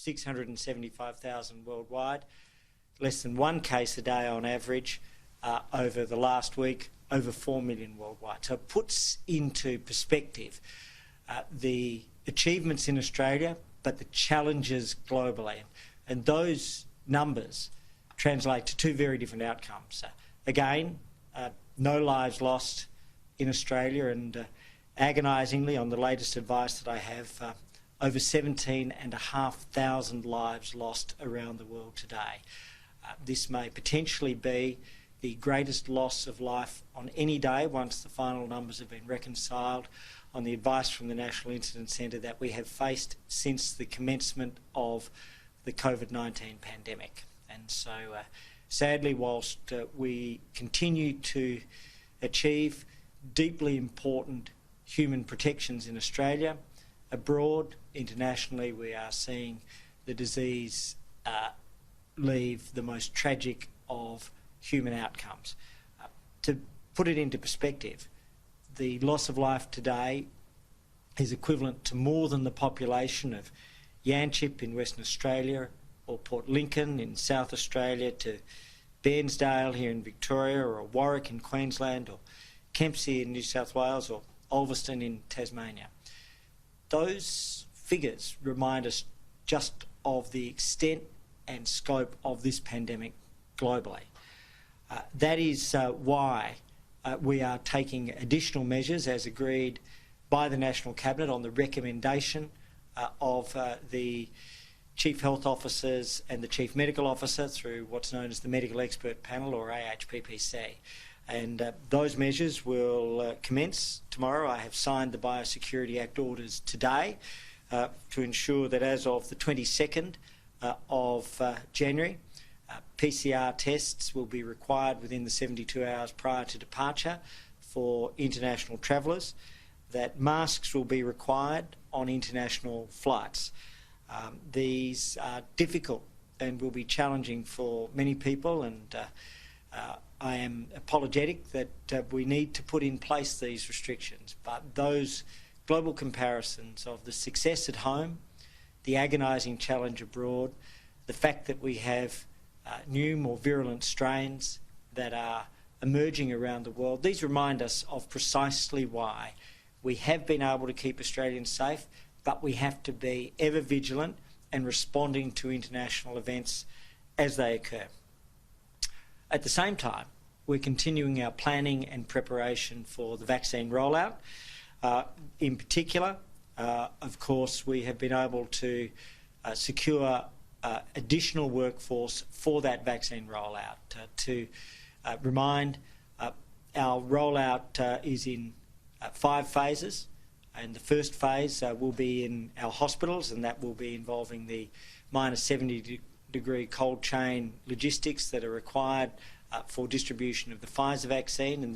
675,000 worldwide, less than one case a day on average. Over the last week, over 4 million worldwide. So it puts into perspective the achievements in Australia, but the challenges globally. And those numbers translate to two very different outcomes. Again, no lives lost in Australia, and agonisingly, on the latest advice that I have, over 17,500 lives lost around the world today. This may potentially be the greatest loss of life on any day once the final numbers have been reconciled, on the advice from the National Incident Centre, that we have faced since the commencement of the COVID-19 pandemic. And so, sadly, whilst we continue to achieve deeply important human protections in Australia, abroad, internationally, we are seeing the disease leave the most tragic of human outcomes. To put it into perspective, the loss of life today is equivalent to more than the population of Yanchep in Western Australia, or Port Lincoln in South Australia, to Bairnsdale here in Victoria, or Warwick in Queensland, or Kempsey in New South Wales, or Ulverston in Tasmania. Those figures remind us just of the extent and scope of this pandemic globally. That is why we are taking additional measures, as agreed by the National Cabinet on the recommendation of the Chief Health Officers and the Chief Medical Officer through what's known as the Medical Expert Panel, or AAHPC. And those measures will commence tomorrow. I have signed the Biosecurity Act orders today to ensure that as of the 22nd of January, PCR tests will be required within the 72 hours prior to departure for international travellers, that masks will be required on international flights. These are difficult and will be challenging for many people, and I am apologetic that we need to put in place these restrictions, but those global comparisons of the success at home, the agonising challenge abroad, the fact that we have new, more virulent strains that are emerging around the world, these remind us of precisely why we have been able to keep Australians safe, but we have to be ever vigilant and responding to international events as they occur. At the same time, we're continuing our planning and preparation for the vaccine rollout. In particular, of course, we have been able to secure additional workforce for that vaccine rollout. To remind, our rollout is in 5 phases, and the first phase will be in our hospitals, and that will be involving the minus 70-degree cold chain logistics that are required for distribution of the Pfizer vaccine, and